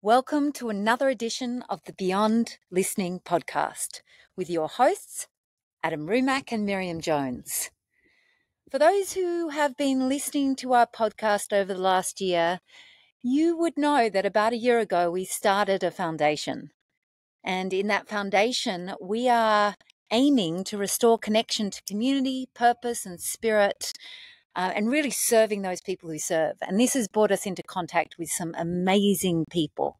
Welcome to another edition of the Beyond Listening podcast with your hosts, Adam Rumack and Miriam Jones. For those who have been listening to our podcast over the last year, you would know that about a year ago we started a foundation. And in that foundation, we are aiming to restore connection to community, purpose and spirit, and really serving those people who serve. And this has brought us into contact with some amazing people.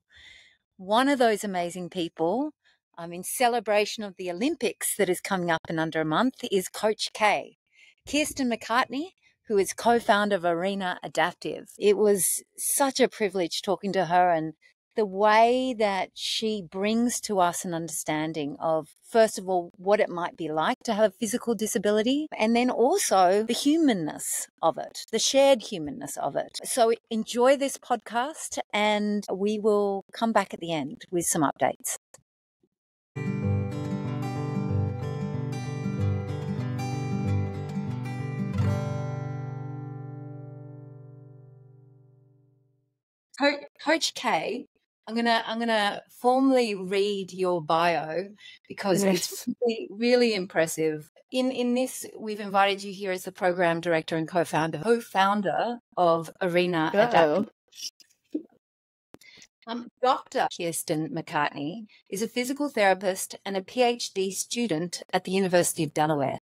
One of those amazing people, in celebration of the Olympics that is coming up in under a month, is Coach K, Kiersten McCartney, who is co-founder of Arena Adaptive. It was such a privilege talking to her and the way that she brings to us an understanding of, first of all, what it might be like to have a physical disability, and then also the humanness of it, the shared humanness of it. So enjoy this podcast, and we will come back at the end with some updates. Coach K, I'm gonna formally read your bio because it's really impressive. In this, we've invited you here as the program director and co-founder of Arena Adaptive. Dr. Kiersten McCartney is a physical therapist and a PhD student at the University of Delaware.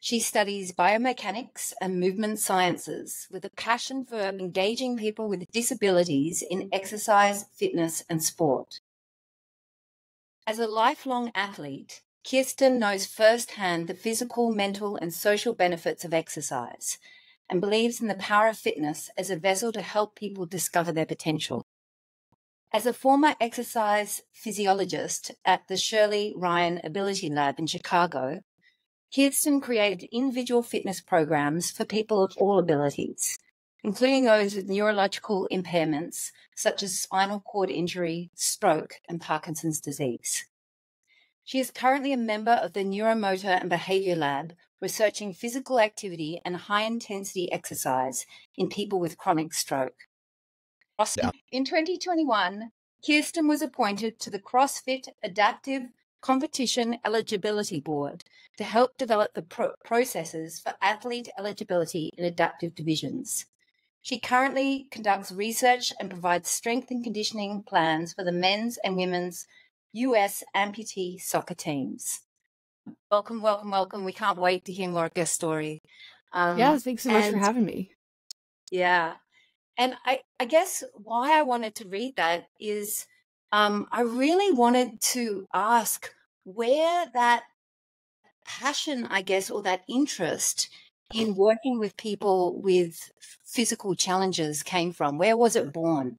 She studies biomechanics and movement sciences with a passion for engaging people with disabilities in exercise, fitness, and sport. As a lifelong athlete, Kiersten knows firsthand the physical, mental, and social benefits of exercise and believes in the power of fitness as a vessel to help people discover their potential. As a former exercise physiologist at the Shirley Ryan Ability Lab in Chicago, Kiersten created individual fitness programs for people of all abilities, including those with neurological impairments such as spinal cord injury, stroke, and Parkinson's disease. She is currently a member of the Neuromotor and Behavior Lab, researching physical activity and high-intensity exercise in people with chronic stroke. In 2021, Kiersten was appointed to the CrossFit Adaptive Competition Eligibility Board to help develop the processes for athlete eligibility in adaptive divisions. She currently conducts research and provides strength and conditioning plans for the men's and women's US amputee soccer teams. Welcome, welcome, welcome. We can't wait to hear more of your story. Thanks so much for having me. Yeah. And I guess why I wanted to read that is I really wanted to ask where that passion, I guess, or that interest in working with people with physical challenges came from. Where was it born?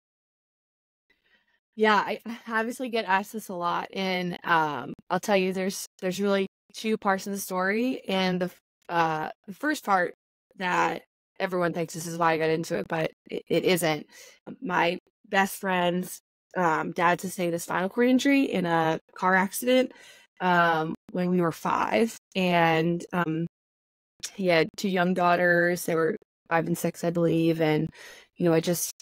Yeah, I obviously get asked this a lot, and I'll tell you, there's really two parts of the story, and the first part that everyone thinks this is why I got into it, but it isn't. My best friend's dad sustained a spinal cord injury in a car accident when we were 5, and he had 2 young daughters. They were 5 and 6, I believe, and I just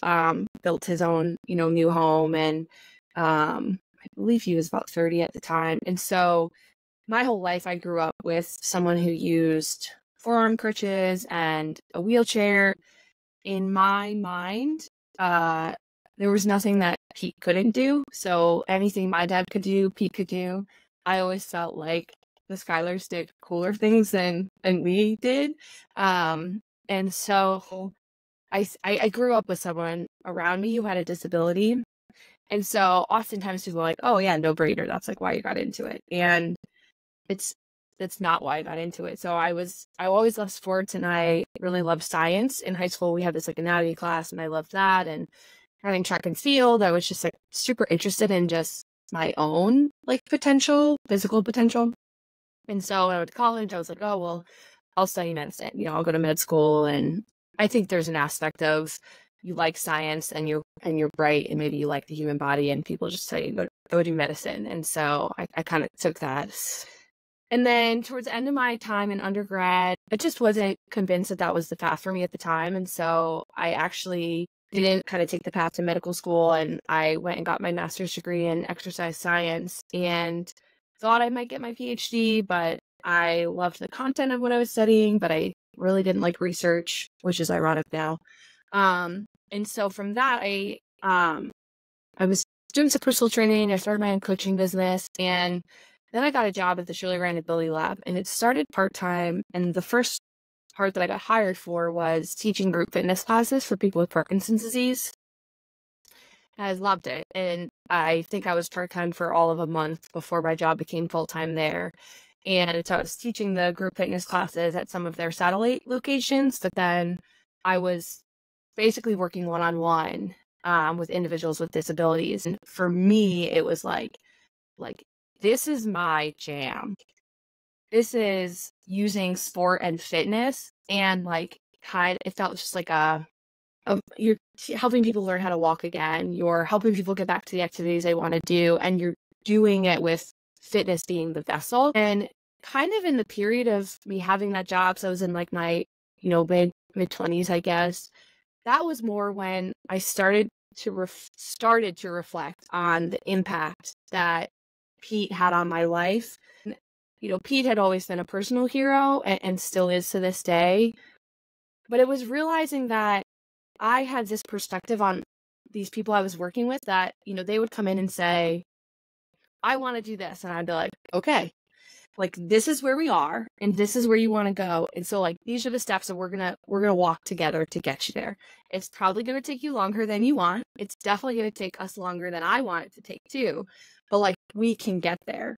built his own new home, and I believe he was about 30 at the time. And so my whole life I grew up with someone who used forearm crutches and a wheelchair. In my mind, there was nothing that Pete couldn't do. So anything my dad could do, Pete could do. I always felt like the Skylers did cooler things than we did. And so I grew up with someone around me who had a disability. And so oftentimes people are like, oh yeah, no brainer. That's like why you got into it. And that's not why I got into it. So I always loved sports, and I really loved science. In high school, we had this like anatomy class, and I loved that. And having track and field, I was just like super interested in just my own like physical potential. And so when I went to college, I was like, oh, well, I'll study medicine. I'll go to med school. And I think there's an aspect of you like science and you're bright, and maybe you like the human body, and people just tell you go do medicine. And so I kind of took that. And then towards the end of my time in undergrad, I just wasn't convinced that was the path for me at the time. And so I actually didn't kind of take the path to medical school, and I went and got my master's degree in exercise science and thought I might get my PhD, but I loved the content of what I was studying, but I really didn't like research, which is ironic now. And so from that, I was doing some personal training. I started my own coaching business, and then I got a job at the Shirley Ryan Ability Lab, and it started part-time. And the first part that I got hired for was teaching group fitness classes for people with Parkinson's disease. I loved it. And I think I was part-time for all of a month before my job became full-time there. And so I was teaching the group fitness classes at some of their satellite locations, but then I was basically working one-on-one with individuals with disabilities. And for me, it was like, this is my jam. This is using sport and fitness, and it felt just like you're helping people learn how to walk again. You're helping people get back to the activities they want to do, and you're doing it with fitness being the vessel. And kind of in the period of me having that job, so I was in like my, mid 20s, I guess. That was more when I started to reflect on the impact that Pete had on my life. Pete had always been a personal hero and still is to this day. But it was realizing that I had this perspective on these people I was working with that, they would come in and say, I want to do this. And I'd be like, okay, this is where we are and this is where you want to go. And so these are the steps that we're going to walk together to get you there. It's probably going to take you longer than you want. It's definitely going to take us longer than I want it to take too. But we can get there.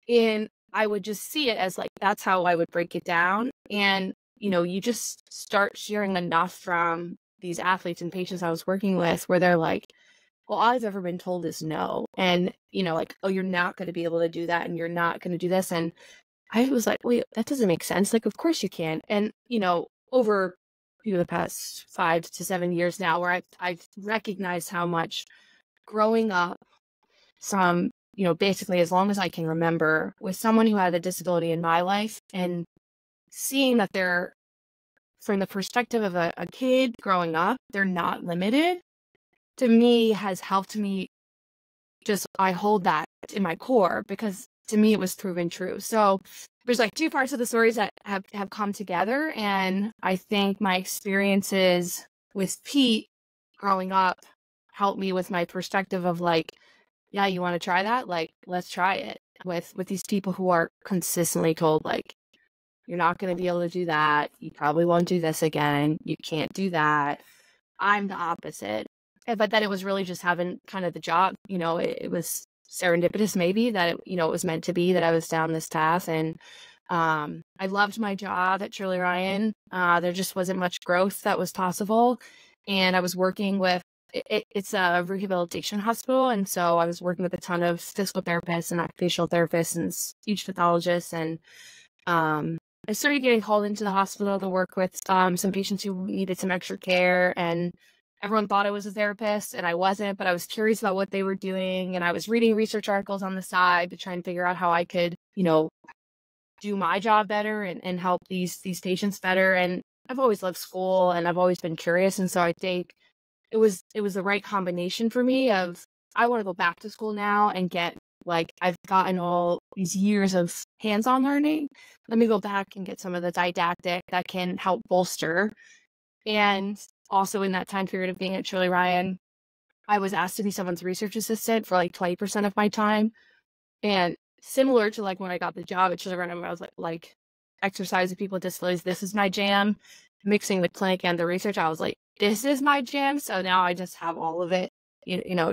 And I would just see it as that's how I would break it down. And, you just start hearing enough from these athletes and patients I was working with where they're like, well, all I've ever been told is no. And, oh, you're not going to be able to do that. And you're not going to do this. And I was like, wait, that doesn't make sense. Of course you can. And, over the past 5 to 7 years now, where I've recognized how much growing up from, basically as long as I can remember with someone who had a disability in my life and seeing that they're, from the perspective of a kid growing up, they're not limited, to me has helped me I hold that in my core because to me it was proven true. So there's two parts of the stories that have come together. And I think my experiences with Pete growing up helped me with my perspective of yeah, you want to try that? Let's try it with these people who are consistently told you're not going to be able to do that. You probably won't do this again. You can't do that. I'm the opposite. But then it was really just having kind of the job, it was serendipitous maybe that, it was meant to be that I was down this path. And I loved my job at Shirley Ryan. There just wasn't much growth that was possible. And I was working with, it's a rehabilitation hospital. And so I was working with a ton of physical therapists and occupational therapists and speech pathologists. And I started getting called into the hospital to work with some patients who needed some extra care. And everyone thought I was a therapist, and I wasn't, but I was curious about what they were doing. And I was reading research articles on the side to try and figure out how I could, do my job better and help these patients better. And I've always loved school and I've always been curious. And so I think it was the right combination for me of, I want to go back to school now and get, I've gotten all these years of hands-on learning. Let me go back and get some of the didactic that can help bolster. And also in that time period of being at Shirley Ryan, I was asked to be someone's research assistant for 20% of my time. And similar to when I got the job at Shirley Ryan, I was like exercise with people with disabilities, this is my jam. Mixing the clinic and the research, I was like, this is my jam. So now I just have all of it,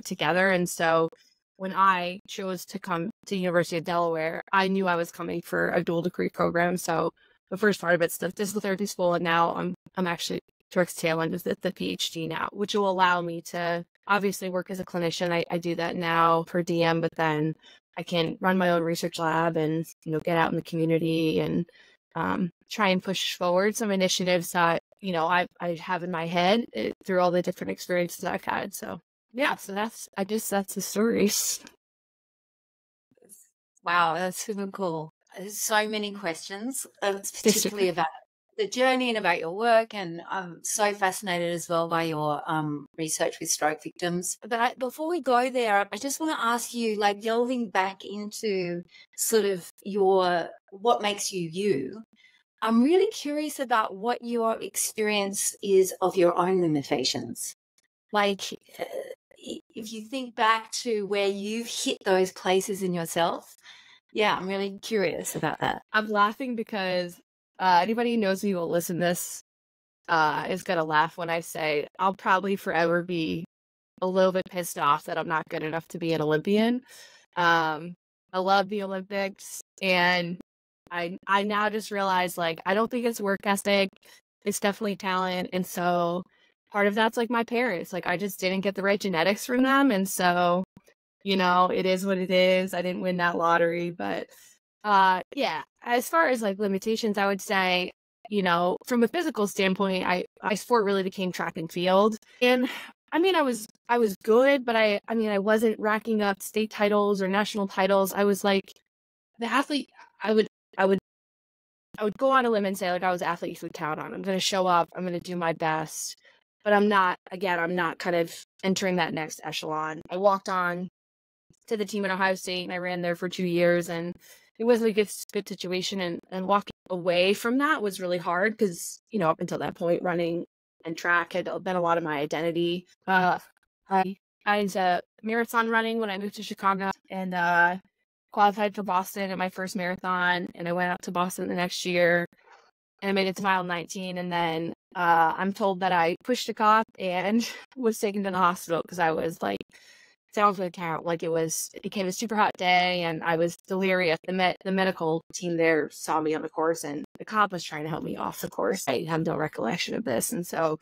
together. And so when I chose to come to University of Delaware, I knew I was coming for a dual degree program. So the first part of it's the physical therapy school, and now I'm actually towards tail end of the PhD now, which will allow me to obviously work as a clinician. I do that now per DM, but then I can run my own research lab and get out in the community and try and push forward some initiatives that I have in my head through all the different experiences I've had. So yeah, so that's the story. Wow, that's super cool. There's so many questions, particularly about the journey and about your work, and I'm so fascinated as well by your research with stroke victims. But before we go there, I just want to ask you, like, delving back into sort of what makes you you. I'm really curious about what your experience is of your own limitations. Like, if you think back to where you've hit those places in yourself, yeah, I'm really curious about that. I'm laughing because anybody who knows me will listen to this is going to laugh when I say I'll probably forever be a little bit pissed off that I'm not good enough to be an Olympian. I love the Olympics, and I now just realize, like, I don't think it's work ethic. It's definitely talent. And so part of that's like my parents. Like, I just didn't get the right genetics from them. And so, it is what it is. I didn't win that lottery. But yeah, as far as like limitations, I would say, from a physical standpoint, my sport really became track and field. And I mean, I was good, but I wasn't racking up state titles or national titles. I was like the athlete. I would go on a limb and say, like, I was an athlete you could count on. I'm going to show up. I'm going to do my best. But I'm not kind of entering that next echelon. I walked on to the team at Ohio State, and I ran there for 2 years, and it was a good situation. And walking away from that was really hard because, up until that point, running and track had been a lot of my identity. I was marathon running when I moved to Chicago, and qualified for Boston at my first marathon, and I went out to Boston the next year, and I made it to mile 19, and then I'm told that I pushed a cop and was taken to the hospital because I was like, sounds would count, like it became a super hot day, and I was delirious. The medical team there saw me on the course, and the cop was trying to help me off the course. I have no recollection of this, and so,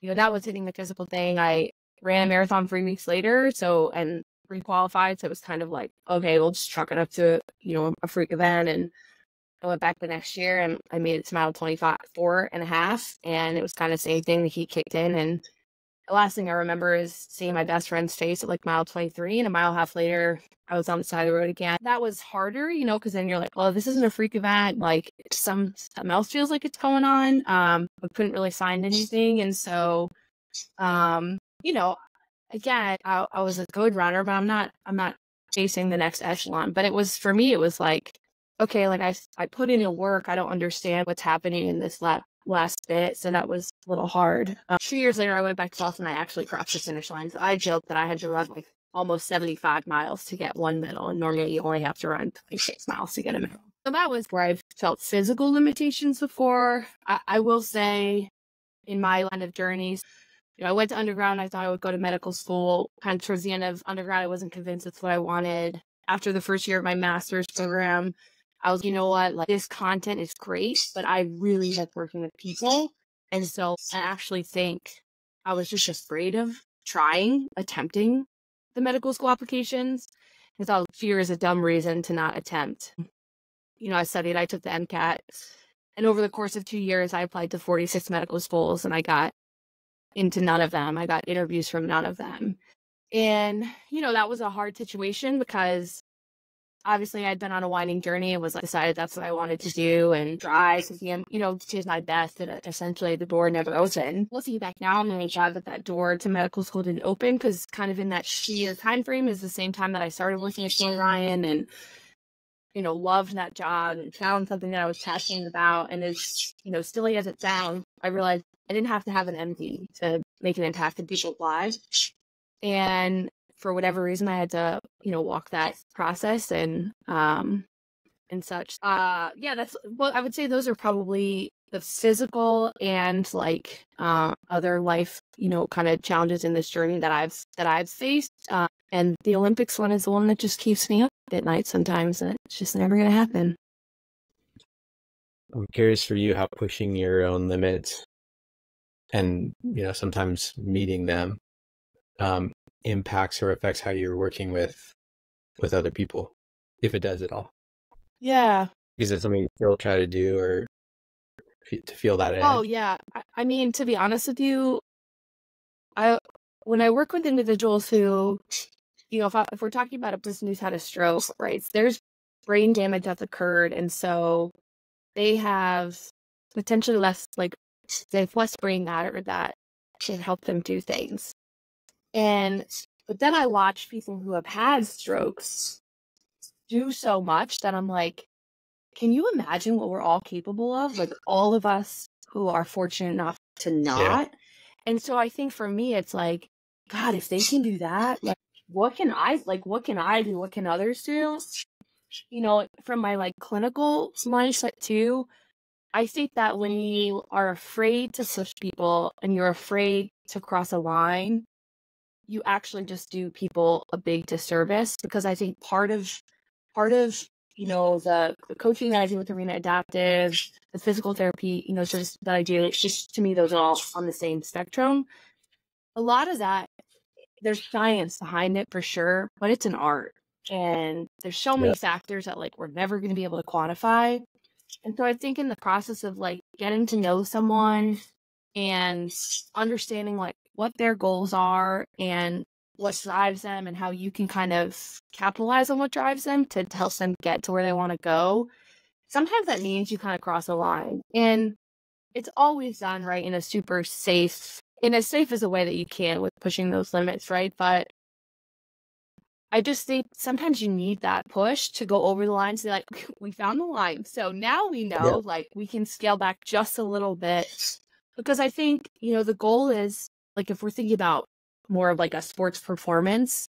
that was hitting the physical thing. I ran a marathon 3 weeks later, and requalified, so it was kind of like, okay, we'll just chalk it up to a freak event. And I went back the next year, and I made it to mile 24 and a half, and it was kind of the same thing. The heat kicked in, and the last thing I remember is seeing my best friend's face at like mile 23, and a mile and a half later I was on the side of the road again. That was harder, because then you're like, oh, this isn't a freak event, like something else feels like it's going on. I couldn't really find anything, and so again, I was a good runner, but I'm not chasing the next echelon. But for me, it was like, okay, like I put in the work. I don't understand what's happening in this last bit. So that was a little hard. 2 years later, I went back to Boston. I actually crossed the finish line. So I joked that I had to run like almost 75 miles to get one medal. And normally you only have to run 6 miles to get a medal. So that was where I've felt physical limitations before. I will say in my line of journeys, I went to undergrad. I thought I would go to medical school. Kind of towards the end of undergrad, I wasn't convinced that's what I wanted. After the first year of my master's program, I was, like, this content is great, but I really like working with people. And so I actually think I was just afraid of attempting the medical school applications. I thought fear is a dumb reason to not attempt. I took the MCAT, and over the course of 2 years, I applied to 46 medical schools, and I got into none of them. I got interviews from none of them. And, that was a hard situation because obviously I'd been on a winding journey and was like, decided that's what I wanted to do and try to see, choose my best. And essentially the door never opened. Looking back now, I'm really glad that door to medical school didn't open, because kind of in that year time frame is the same time that I started working at Shane Ryan, and loved that job and found something that I was passionate about. And as silly as it sounds, I realized I didn't have to have an MD to make an impact in people's lives. And for whatever reason, I had to, walk that process and such. Yeah, that's, well, I would say those are probably the physical and like other life, kind of challenges in this journey that I've faced. And the Olympics one is the one that just keeps me up at night sometimes, and it's just never going to happen. I'm curious for you how pushing your own limits and, sometimes meeting them impacts or affects how you're working with other people, if it does at all. Yeah. Is it something you still try to do, or to feel that edge? Oh, yeah. I mean, to be honest with you, when I work with individuals who, if we're talking about a person who's had a stroke, right, there's brain damage that's occurred. And so they have potentially less like they've less brain matter that can help them do things. But then I watch people who have had strokes do so much that I'm like, can you imagine what we're all capable of? Like all of us who are fortunate enough to not. Yeah. And so I think for me, it's like, God, if they can do that, like, what can I do? What can others do? You know, from my like clinical mindset too, I think that when you are afraid to push people and you're afraid to cross a line, you actually just do people a big disservice, because I think part of you know, the coaching that I do with Arena Adaptive, the physical therapy, you know, just that I do, it's just, to me, those are all on the same spectrum. A lot of that, there's science behind it for sure, but it's an art. And there's so many factors that like we're never going to be able to quantify. And so I think in the process of like getting to know someone and understanding like what their goals are and what drives them and how you can kind of capitalize on what drives them to help them get to where they want to go, sometimes that means you kind of cross a line. And it's always done right in a super safe, in as safe as a way that you can with pushing those limits, right? But I just think sometimes you need that push to go over the line, to be like, we found the line. So now we know, like, we can scale back just a little bit. Because I think, you know, the goal is, like, if we're thinking about more of like a sports performance,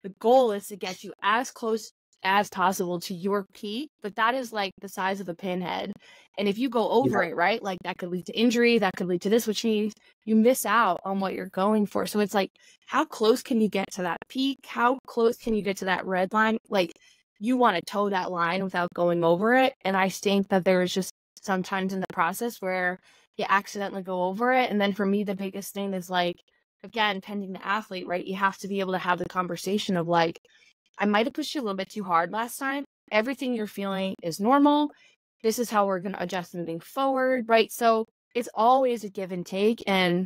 the goal is to get you as close as possible to your peak, but that is like the size of a pinhead. And if you go over it, right, like that could lead to injury, that could lead to this, which means you miss out on what you're going for. So it's like, how close can you get to that peak? How close can you get to that red line? Like, you want to toe that line without going over it. And I think that there is just sometimes in the process where you accidentally go over it. And then for me, the biggest thing is like, again, pending the athlete, right? You have to be able to have the conversation of like, I might have pushed you a little bit too hard last time. Everything you're feeling is normal. This is how we're going to adjust moving forward, right? So it's always a give and take. And,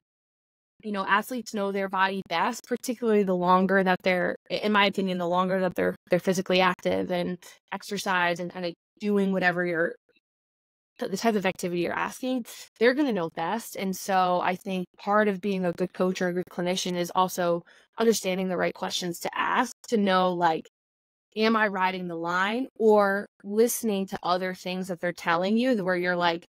you know, athletes know their body best, particularly the longer that they're, in my opinion, the longer that they're physically active and exercise and kind of doing whatever the type of activity you're asking, they're going to know best. And so I think part of being a good coach or a good clinician is also understanding the right questions to ask, to know, like, am I riding the line, or listening to other things that they're telling you where you're like,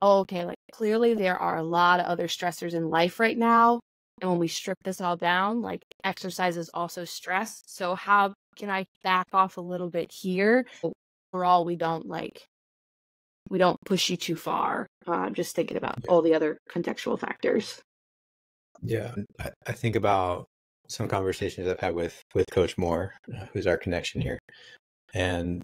oh, okay, like clearly there are a lot of other stressors in life right now. And when we strip this all down, like exercise is also stress. So how can I back off a little bit here? Overall, we don't push you too far. Just thinking about all the other contextual factors. Yeah, I think about some conversations I've had with Coach Moore, who's our connection here, and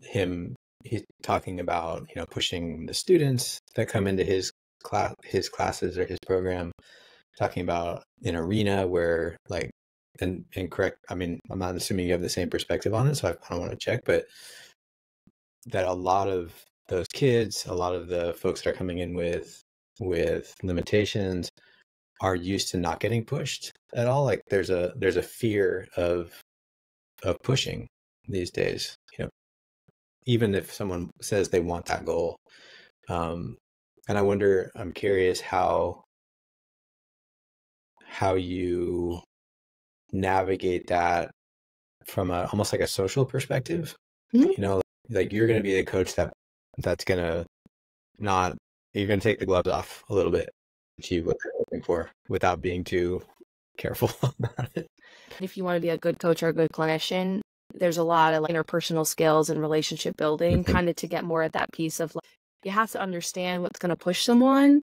he's talking about, you know, pushing the students that come into his classes or his program, talking about an arena where, like, and correct, I mean, I'm not assuming you have the same perspective on it, so I don't want to check, but that a lot of those kids, a lot of the folks that are coming in with limitations are used to not getting pushed at all. Like there's a fear of pushing these days, you know, even if someone says they want that goal. And I'm curious how you navigate that from almost like a social perspective. Mm-hmm. You know, like you're going to be the coach that's going to you're going to take the gloves off a little bit, achieve what they're looking for without being too careful about it. If you want to be a good coach or a good clinician, there's a lot of like interpersonal skills and relationship building, kind of to get more at that piece of like, you have to understand what's going to push someone,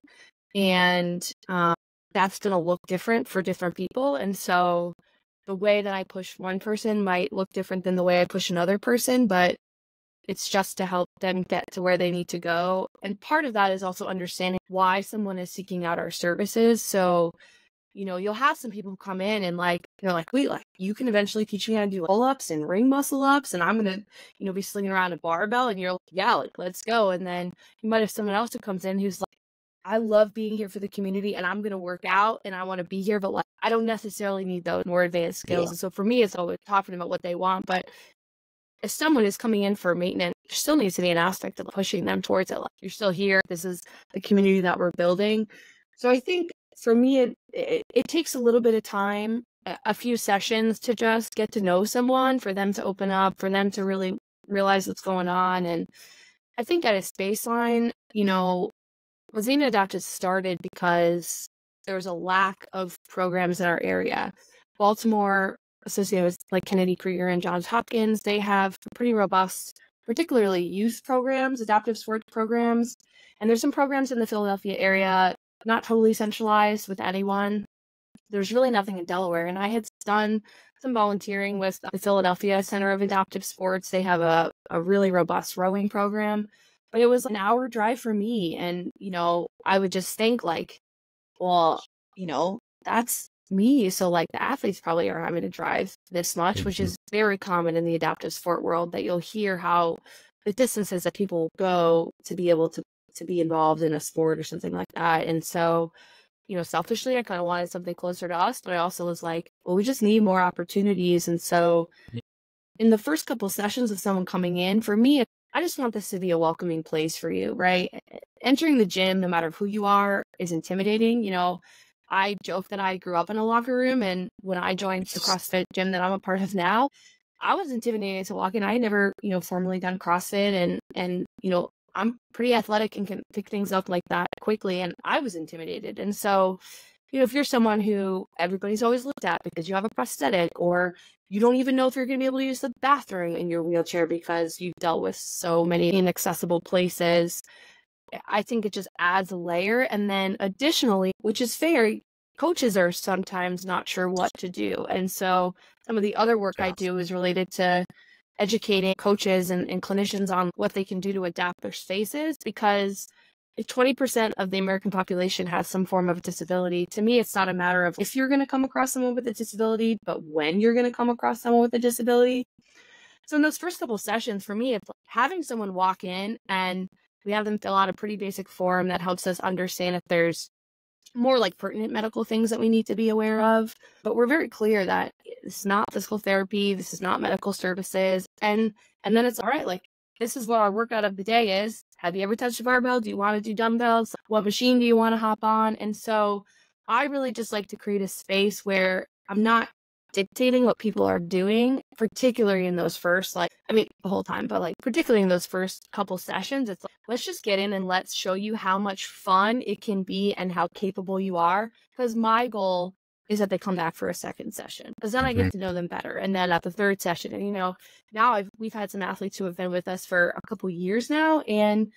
and that's going to look different for different people. And so the way that I push one person might look different than the way I push another person, but it's just to help them get to where they need to go. And part of that is also understanding why someone is seeking out our services. So, you know, you'll have some people who come in and like, they're like, wait, like you can eventually teach me how to do pull-ups and ring muscle ups, and I'm going to, you know, be slinging around a barbell, and you're like, yeah, like, let's go. And then you might have someone else who comes in who's like, I love being here for the community and I'm going to work out and I want to be here, but like, I don't necessarily need those more advanced skills. Yeah. And so for me, it's always talking about what they want. But if someone is coming in for maintenance still needs to be an aspect of pushing them towards it. Like, you're still here. This is the community that we're building. So I think for me, it takes a little bit of time, a few sessions to just get to know someone, for them to open up, for them to really realize what's going on. And I think at its baseline, Lazina Adapted started because there was a lack of programs in our area. Baltimore, associated with like Kennedy Krieger and Johns Hopkins, they have pretty robust, particularly youth programs, adaptive sports programs. And there's some programs in the Philadelphia area, not totally centralized with anyone. There's really nothing in Delaware. And I had done some volunteering with the Philadelphia Center of Adaptive Sports. They have a really robust rowing program, but it was an hour drive for me. And, I would just think like, well, that's me. So like the athletes probably are having to drive this much, which is very common in the adaptive sport world, that you'll hear how the distances that people go to be able to be involved in a sport or something like that. And so, selfishly, I kind of wanted something closer to us, but I also was like, well, we just need more opportunities. And so in the first couple sessions of someone coming in, for me, I just want this to be a welcoming place for you, right? Entering the gym, no matter who you are, is intimidating. I joke that I grew up in a locker room, and when I joined the CrossFit gym that I'm a part of now, I was intimidated to walk in. I had never, formally done CrossFit, and I'm pretty athletic and can pick things up like that quickly, and I was intimidated. And so, if you're someone who everybody's always looked at because you have a prosthetic, or you don't even know if you're going to be able to use the bathroom in your wheelchair because you've dealt with so many inaccessible places, I think it just adds a layer. And then additionally, which is fair, coaches are sometimes not sure what to do. And so some of the other work I do is related to educating coaches and clinicians on what they can do to adapt their spaces, because if 20% of the American population has some form of disability, to me, it's not a matter of if you're going to come across someone with a disability, but when you're going to come across someone with a disability. So in those first couple of sessions, for me, it's like having someone walk in and we have them fill out a pretty basic form that helps us understand if there's more like pertinent medical things that we need to be aware of. But we're very clear that it's not physical therapy, this is not medical services. And then it's all right, like, this is what our workout of the day is. Have you ever touched a barbell? Do you want to do dumbbells? What machine do you want to hop on? And so I really just like to create a space where I'm not dictating what people are doing, particularly in those first, the whole time, but particularly in those first couple sessions. It's like, let's just get in and let's show you how much fun it can be and how capable you are. Because my goal is that they come back for a second session, because then I get to know them better. And then at the third session, and now we've had some athletes who have been with us for a couple years now, and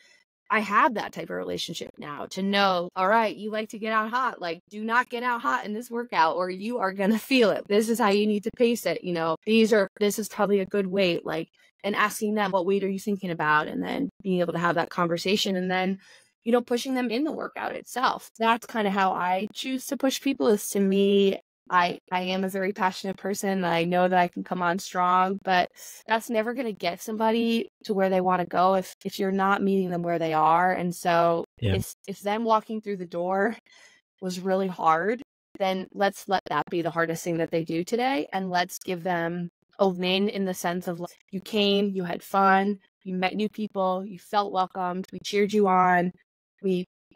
I have that type of relationship now to know, all right, you like to get out hot, do not get out hot in this workout or you are going to feel it. This is how you need to pace it. This is probably a good weight, and asking them, what weight are you thinking about? And then being able to have that conversation, and then, pushing them in the workout itself. That's kind of how I choose to push people. Is, to me, I am a very passionate person. I know that I can come on strong, but that's never going to get somebody to where they want to go if you're not meeting them where they are. And so if them walking through the door was really hard, then let's let that be the hardest thing that they do today. And let's give them a win in the sense of, you came, you had fun, you met new people, you felt welcomed, we cheered you on,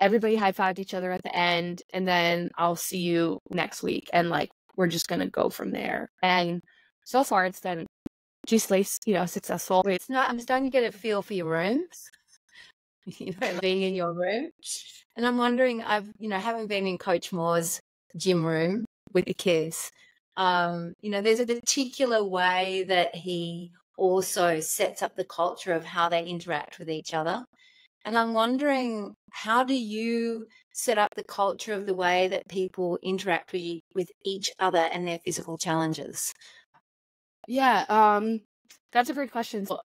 everybody high-fived each other at the end, and then I'll see you next week. And we're just going to go from there. And so far it's been successful. I'm starting to get a feel for your rooms, being in your room. And I'm wondering, having been in Coach Moore's gym room with the kids, there's a particular way that he also sets up the culture of how they interact with each other. And I'm wondering, how do you set up the culture of the way that people interact with each other and their physical challenges? Yeah, that's a great question. So,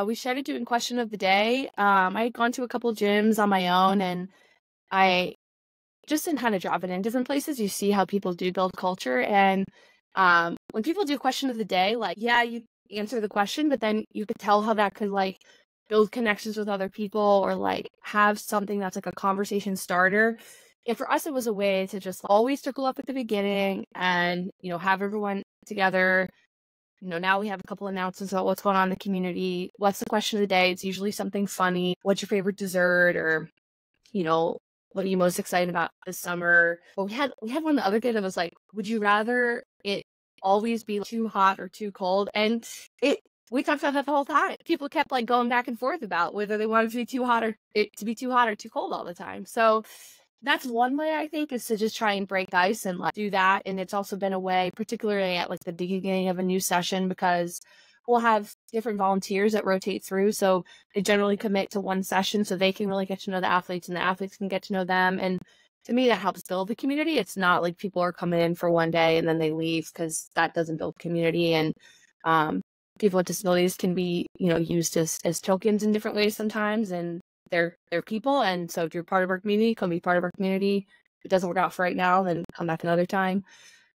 we started doing question of the day. I had gone to a couple of gyms on my own, and I just didn't kind of drop it in different places. You see how people do build culture. And when people do question of the day, you answer the question, but then you could tell how that could build connections with other people, or have something that's a conversation starter. And for us, it was a way to just always circle up at the beginning and, have everyone together, now we have a couple announcements about what's going on in the community. What's the question of the day? It's usually something funny. What's your favorite dessert? Or, what are you most excited about this summer? But we had one the other day that was like, would you rather it always be too hot or too cold? And we talked about that the whole time. People kept like going back and forth about whether they wanted to be too hot or too cold all the time. So that's one way, I think, is to just try and break ice and like do that. And it's also been a way, particularly at like the beginning of a new session, because we'll have different volunteers that rotate through. So they generally commit to one session so they can really get to know the athletes and the athletes can get to know them. And to me, that helps build the community. It's not like people are coming in for one day and then they leave, because that doesn't build community. And people with disabilities can be, used as tokens in different ways sometimes. And they're people. And so if you're part of our community, come be part of our community. If it doesn't work out for right now, then come back another time.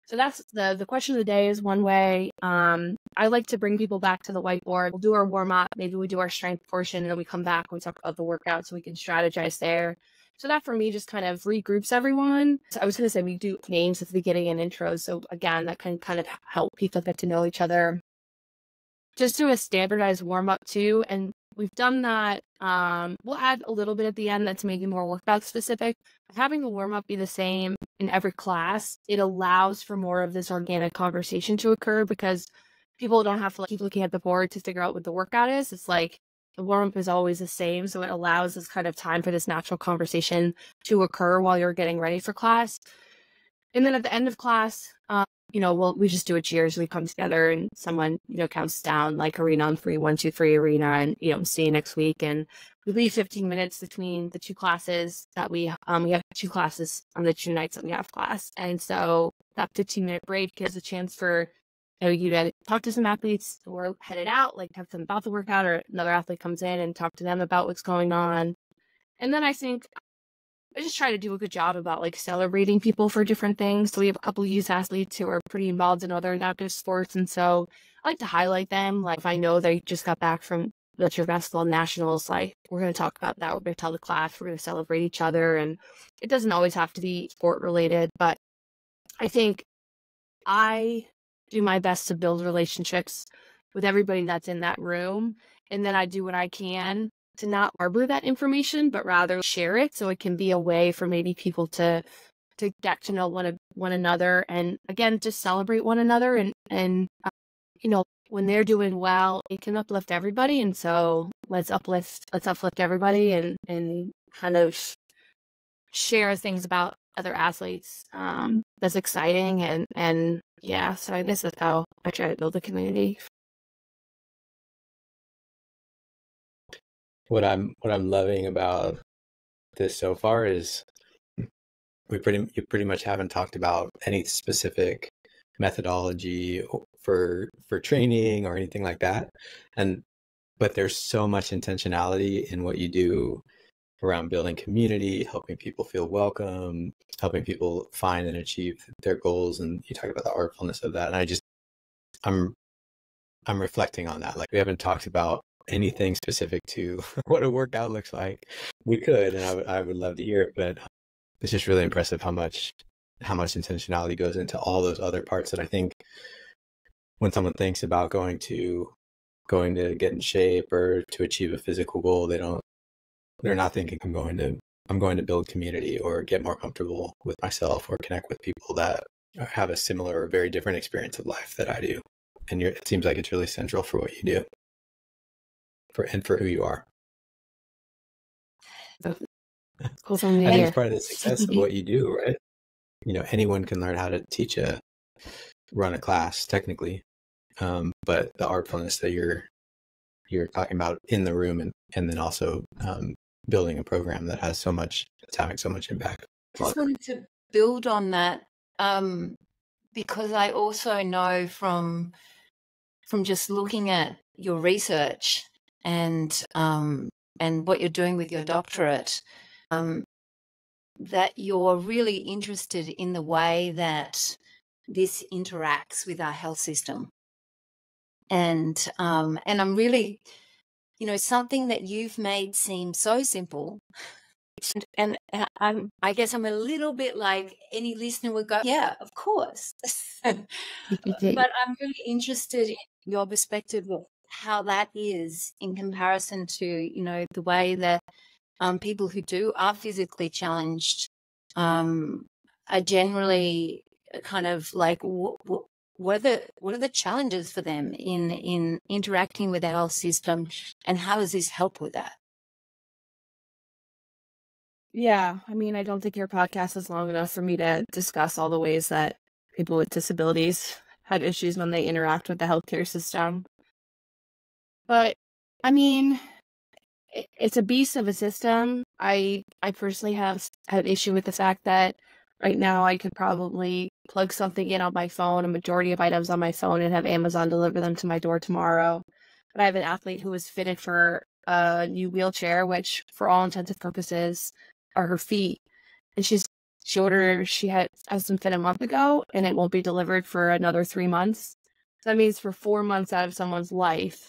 So that's the question of the day is one way. I like to bring people back to the whiteboard. We'll do our warm up. Maybe we do our strength portion and then we come back and we talk about the workout so we can strategize there. So that for me just kind of regroups everyone. So I was going to say we do names at the beginning and intros. So again, that can kind of help people get to know each other. Just do a standardized warm up too. And we've done that. We'll add a little bit at the end that's maybe more workout specific. Having the warm up be the same in every class, it allows for more of this organic conversation to occur, because people don't have to keep looking at the board to figure out what the workout is. It's like the warm up is always the same. So it allows this kind of time for this natural conversation to occur while you're getting ready for class. And then at the end of class, we just do a cheers. We come together and someone, counts down like arena on 3, 1, 2, 3 arena, and, see you next week. And we leave 15 minutes between the two classes that we have 2 classes on the 2 nights that we have class. And so that 15-minute break gives a chance for you to talk to some athletes who are headed out, like talk to them about the workout, or another athlete comes in and talk to them about what's going on. And then I think I just try to do a good job about like celebrating people for different things. So we have a couple of youth athletes who are pretty involved in other adaptive sports. And so I like to highlight them. Like if I know they just got back from the basketball nationals, like we're going to talk about that. We're going to tell the class, we're going to celebrate each other. And it doesn't always have to be sport related, but I think I do my best to build relationships with everybody that's in that room. And then I do what I can to not harbor that information, but rather share it so it can be a way for maybe people to get to know one another. And again, just celebrate one another. And when they're doing well, it can uplift everybody. And so let's uplift everybody and kind of share things about other athletes. That's exciting. And yeah, so I guess that's how I try to build a community. What I'm loving about this so far is you pretty much haven't talked about any specific methodology for training or anything like that, but there's so much intentionality in what you do around building community, helping people feel welcome, helping people find and achieve their goals. And you talk about the artfulness of that, and I'm reflecting on that. Like we haven't talked about anything specific to what a workout looks like. We could, and I would love to hear it, but it's just really impressive how much intentionality goes into all those other parts that I think when someone thinks about going to get in shape or to achieve a physical goal, they're not thinking I'm going to build community or get more comfortable with myself or connect with people that have a similar or very different experience of life that I do. And it seems like it's really central for what you do. For who you are. Cool. I think it's part of the success of what you do, right? Anyone can learn how to run a class technically, but the artfulness that you're talking about in the room and then also building a program that has it's having so much impact. I just wanted to build on that because I also know from just looking at your research and what you're doing with your doctorate, that you're really interested in the way that this interacts with our health system. And I'm really, something that you've made seem so simple. And I guess I'm a little bit like any listener would go, yeah, of course. But I'm really interested your perspective of how that is in comparison to, the way that people who are physically challenged are generally kind of like, what are the challenges for them in interacting with our system, and how does this help with that? Yeah, I mean, I don't think your podcast is long enough for me to discuss all the ways that people with disabilities had issues when they interact with the healthcare system. But I mean, it's a beast of a system. I personally have had issue with the fact that right now I could probably plug something in on my phone, a majority of items on my phone, and have Amazon deliver them to my door tomorrow. But I have an athlete who was fitted for a new wheelchair, which for all intents and purposes are her feet. And she has them fit a month ago, and it won't be delivered for another 3 months. So that means for 4 months out of someone's life,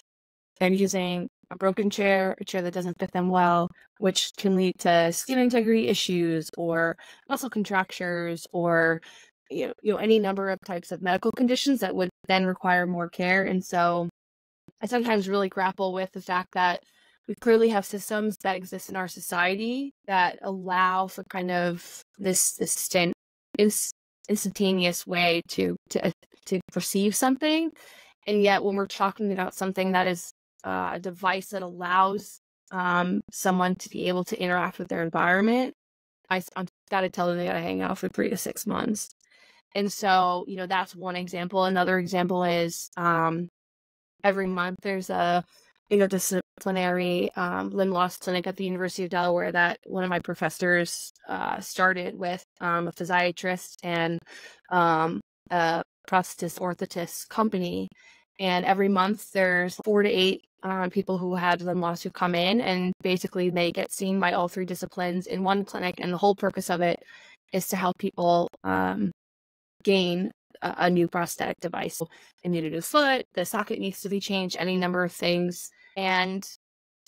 they're using a broken chair, a chair that doesn't fit them well, which can lead to skin integrity issues or muscle contractures or any number of types of medical conditions that would then require more care. And so I sometimes really grapple with the fact that we clearly have systems that exist in our society that allow for kind of this instantaneous way to perceive something. And yet when we're talking about something that is a device that allows someone to be able to interact with their environment, I've got to tell them they got to hang out for 3 to 6 months. And so, that's one example. Another example is every month there's a interdisciplinary limb loss clinic at the University of Delaware that one of my professors started with a physiatrist and a prosthetist orthotist company. And every month there's 4 to 8 people who had limb loss who come in, and basically they get seen by all 3 disciplines in one clinic. And the whole purpose of it is to help people gain a new prosthetic device. They need a new foot, the socket needs to be changed, any number of things. And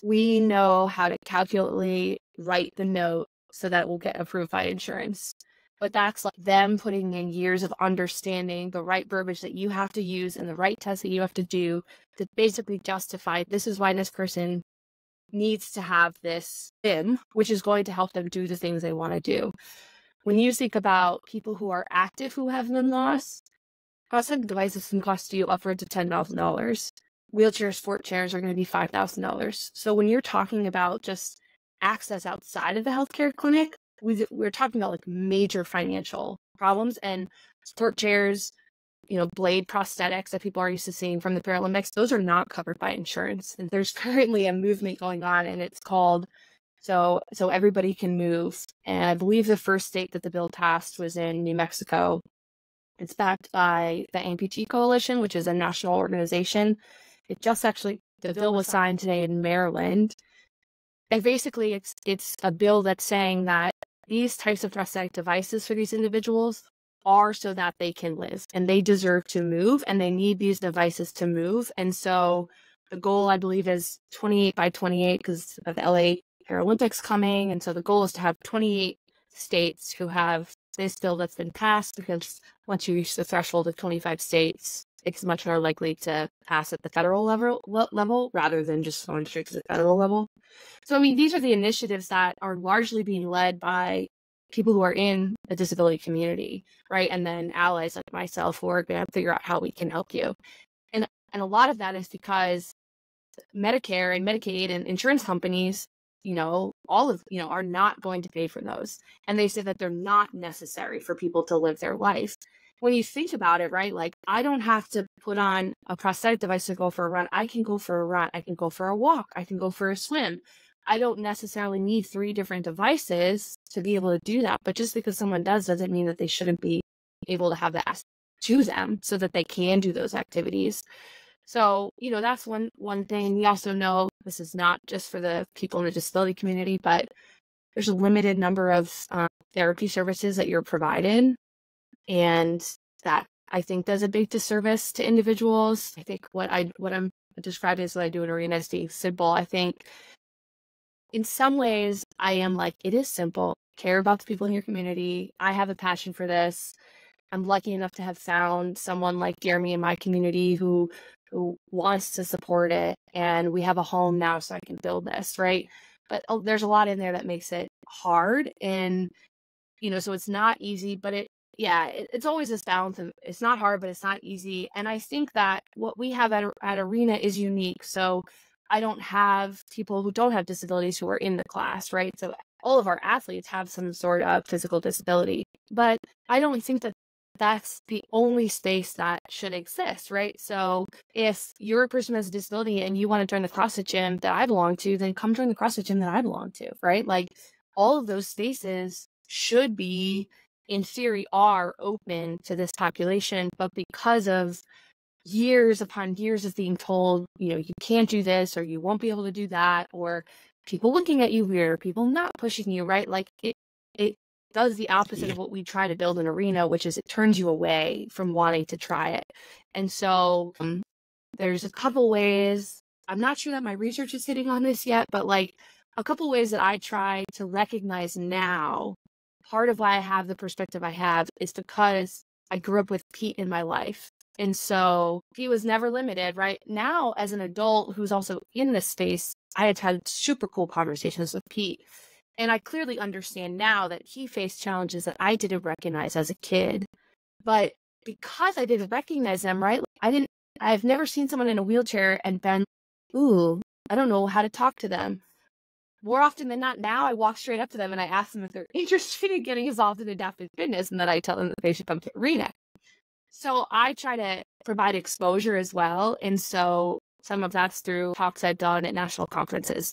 we know how to calculately write the note so that it will get approved by insurance. But that's like them putting in years of understanding the right verbiage that you have to use and the right tests that you have to do to basically justify this is why this person needs to have this limb, which is going to help them do the things they want to do. When you think about people who are active who have limb loss, prosthetic devices can cost you upwards of $10,000. Wheelchairs, sport chairs are going to be $5,000. So when you're talking about just access outside of the healthcare clinic, we're talking about like major financial problems. And sport chairs, blade prosthetics that people are used to seeing from the Paralympics, those are not covered by insurance. And there's currently a movement going on, and it's called So Everybody Can Move. And I believe the first state that the bill passed was in New Mexico. It's backed by the Amputee Coalition, which is a national organization. The bill was signed today in Maryland. And basically, it's a bill that's saying that these types of prosthetic devices for these individuals are so that they can live, and they deserve to move, and they need these devices to move. And so the goal, I believe, is 28 by 28 because of the LA Paralympics coming. And so the goal is to have 28 states who have this bill that's been passed, because once you reach the threshold of 25 states, it's much more likely to pass at the federal level rather than just going straight to the federal level. So, I mean, these are the initiatives that are largely being led by people who are in the disability community, right? And then allies like myself who are going to figure out how we can help you. And a lot of that is because Medicare and Medicaid and insurance companies, are not going to pay for those. And they say that they're not necessary for people to live their life. When you think about it, right, like I don't have to put on a prosthetic device to go for a run. I can go for a run. I can go for a walk. I can go for a swim. I don't necessarily need 3 different devices to be able to do that. But just because someone doesn't mean that they shouldn't be able to have the access to them so that they can do those activities. So, that's one thing. We also know this is not just for the people in the disability community, but there's a limited number of therapy services that you're provided. And that, I think, does a big disservice to individuals. I think what I'm describing as what I do in arena is being simple. I think in some ways I am like, it is simple. Care about the people in your community. I have a passion for this. I'm lucky enough to have found someone like Jeremy in my community who who wants to support it, and we have a home now so I can build this, right? But there's a lot in there that makes it hard, and so it's not easy, but it's always this balance of it's not hard, but it's not easy. And I think that what we have at Arena is unique. So I don't have people who don't have disabilities who are in the class, right? So all of our athletes have some sort of physical disability, but I don't think that that's the only space that should exist, right? So if you're a person who has a disability and you want to join the CrossFit gym that I belong to, then come join the CrossFit gym that I belong to, right? Like all of those spaces should be, in theory, are open to this population, but because of years upon years of being told, you can't do this, or you won't be able to do that, or people looking at you weird, people not pushing you, right? Like it does the opposite of what we try to build in Arena, which is it turns you away from wanting to try it. And so there's a couple ways. I'm not sure that my research is hitting on this yet, but like a couple ways that I try to recognize now. Part of why I have the perspective I have is because I grew up with Pete in my life. And so he was never limited, right? Now, as an adult who's also in this space, I had super cool conversations with Pete. And I clearly understand now that he faced challenges that I didn't recognize as a kid. But because I didn't recognize them, right? I've never seen someone in a wheelchair and been, ooh, I don't know how to talk to them. More often than not, now I walk straight up to them and I ask them if they're interested in getting involved in adaptive fitness, and then I tell them that they should come to Arena. So I try to provide exposure as well. And so some of that's through talks I've done at national conferences.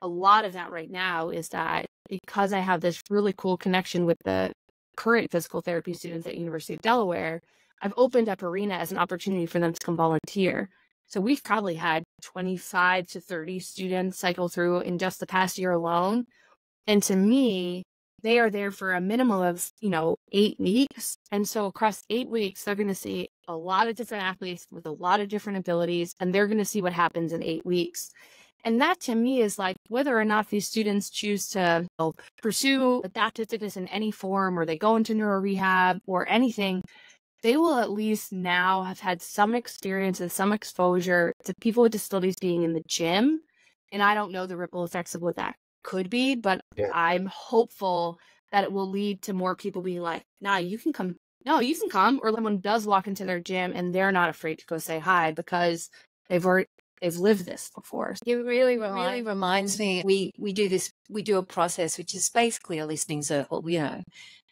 A lot of that right now is that because I have this really cool connection with the current physical therapy students at University of Delaware, I've opened up Arena as an opportunity for them to come volunteer. So we've probably had 25 to 30 students cycle through in just the past year alone. And to me, they are there for a minimum of, 8 weeks. And so across 8 weeks, they're going to see a lot of different athletes with a lot of different abilities, and they're going to see what happens in 8 weeks. And that to me is like whether or not these students choose to pursue adaptive fitness in any form, or they go into neuro rehab or anything, they will at least now have had some experience and some exposure to people with disabilities being in the gym. And I don't know the ripple effects of what that could be, but I'm hopeful that it will lead to more people being like, nah, you can come. No, you can come. Or someone does walk into their gym and they're not afraid to go say hi because they've lived this before. It really reminds me, we do a process which is basically a listening circle,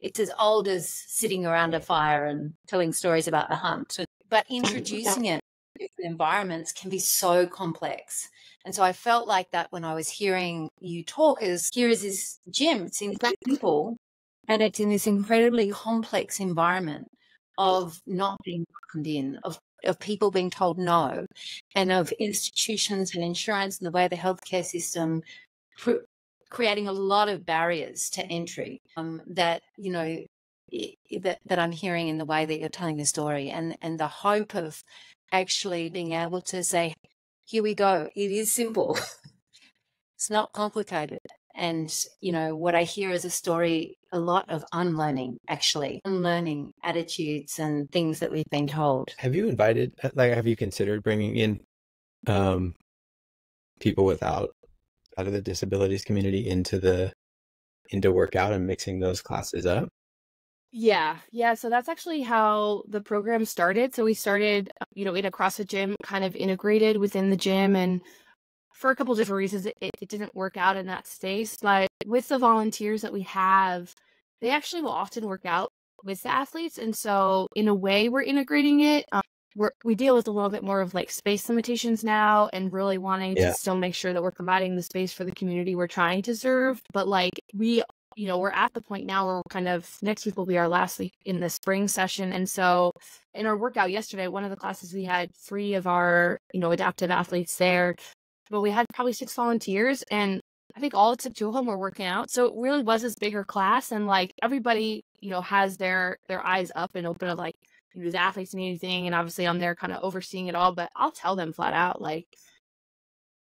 It's as old as sitting around a fire and telling stories about the hunt. But introducing it to environments can be so complex. And so I felt like that when I was hearing you talk, here is this gym, it seems simple, and it's in this incredibly complex environment of not being welcomed in, of people being told no, and of institutions and insurance and the way the healthcare system creating a lot of barriers to entry that I'm hearing in the way that you're telling the story, and the hope of actually being able to say, here we go, it is simple. It's not complicated. And, what I hear is a story, a lot of unlearning attitudes and things that we've been told. Have you considered bringing in people out of the disabilities community into workout and mixing those classes up? Yeah. So that's actually how the program started. So we started, in a CrossFit gym, kind of integrated within the gym, and for a couple different reasons, it didn't work out in that space. But with the volunteers that we have, they actually will often work out with the athletes. And so in a way, we're integrating it. We deal with a little bit more of like space limitations now, and really wanting to still make sure that we're providing the space for the community we're trying to serve. But like we're at the point now where we're kind of, next week will be our last week in the spring session. And so in our workout yesterday, one of the classes, we had 3 of our, adaptive athletes there, but we had probably 6 volunteers, and I think all except 2 of them were working out. So it really was this bigger class, and like everybody, has their eyes up and open of like, the athletes need anything, and obviously I'm there kind of overseeing it all, but I'll tell them flat out, like,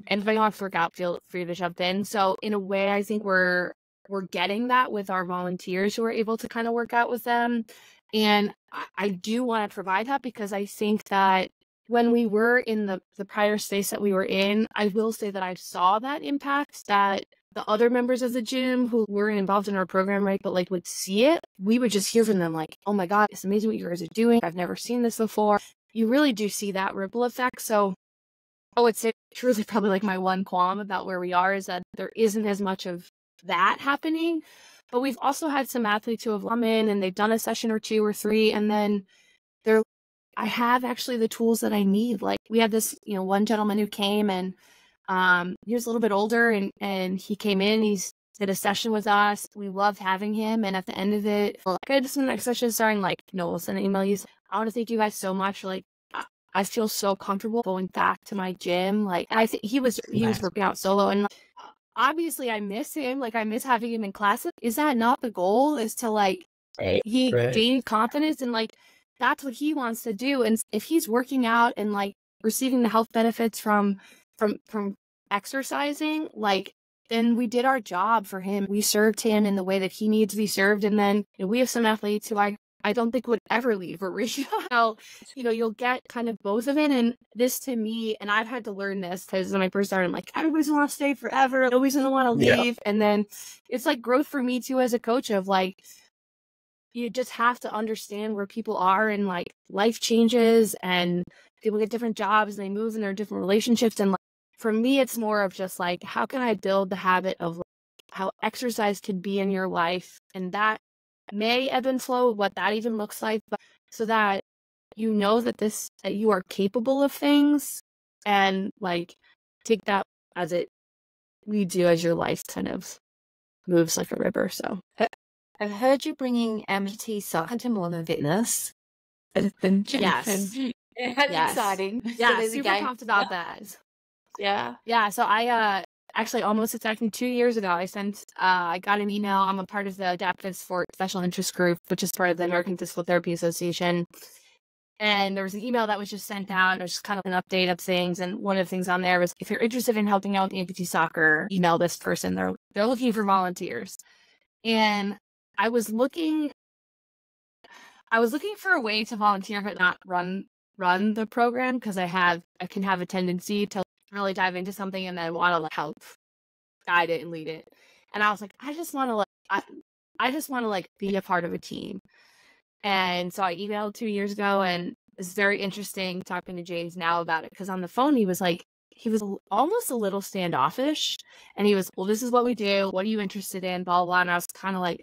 and if I don't have to work out, feel free to jump in. So in a way, I think we're getting that with our volunteers who are able to kind of work out with them. And I do want to provide that because I think that when we were in the prior space that we were in, I will say that I saw that impact, that the other members of the gym who weren't involved in our program, right, but like would see it. We would just hear from them like, oh my God, it's amazing what you guys are doing. I've never seen this before. You really do see that ripple effect. So I would say truly probably like my one qualm about where we are is that there isn't as much of that happening. But we've also had some athletes who have come in and they've done a session or 2 or 3, and then I have actually the tools that I need. Like we had this, one gentleman who came and he was a little bit older and he came in, did a session with us. We loved having him. And at the end of it, I just the next session starting like, we'll send an email. I want to thank you guys so much. Like I feel so comfortable going back to my gym. Like I think he was working out solo, and obviously I miss him. Like I miss having him in classes. Is that not the goal? Is to like he gained confidence and like that's what he wants to do. And if he's working out and like receiving the health benefits from exercising, like then we did our job for him. We served him in the way that he needs to be served. And then we have some athletes who I don't think would ever leave Aretha. So, you'll get kind of both of it. And this to me, and I've had to learn this because when I first started, I'm like, everybody's want to stay forever. Nobody's going to want to leave. And then it's like growth for me too, as a coach of like, you just have to understand where people are and like life changes and people get different jobs and they move in their different relationships. And like, for me, it's more of just like, how can I build the habit of like, how exercise can be in your life? And that may ebb and flow, what that even looks like, but so that that you are capable of things and like take that as it leads you as your life kind of moves like a river. So I've heard you bringing amputee soccer to more than fitness. Yes. Exciting. Yeah, so super pumped about that. Yeah. So I actually almost exactly 2 years ago, I got an email. I'm a part of the Adaptive Sport Special Interest Group, which is part of the American Physical Therapy Association. And there was an email that was just sent out. It was just kind of an update of things. And one of the things on there was, if you're interested in helping out with amputee soccer, email this person. They're looking for volunteers. And I was looking for a way to volunteer but not run the program, because I can have a tendency to really dive into something and then want to like help guide it and lead it. And I was like, I just want to like be a part of a team. And so I emailed 2 years ago, and it's very interesting talking to James now about it, because on the phone he was almost a little standoffish, and he was, well, this is what we do. What are you interested in? Blah, blah. And I was kind of like,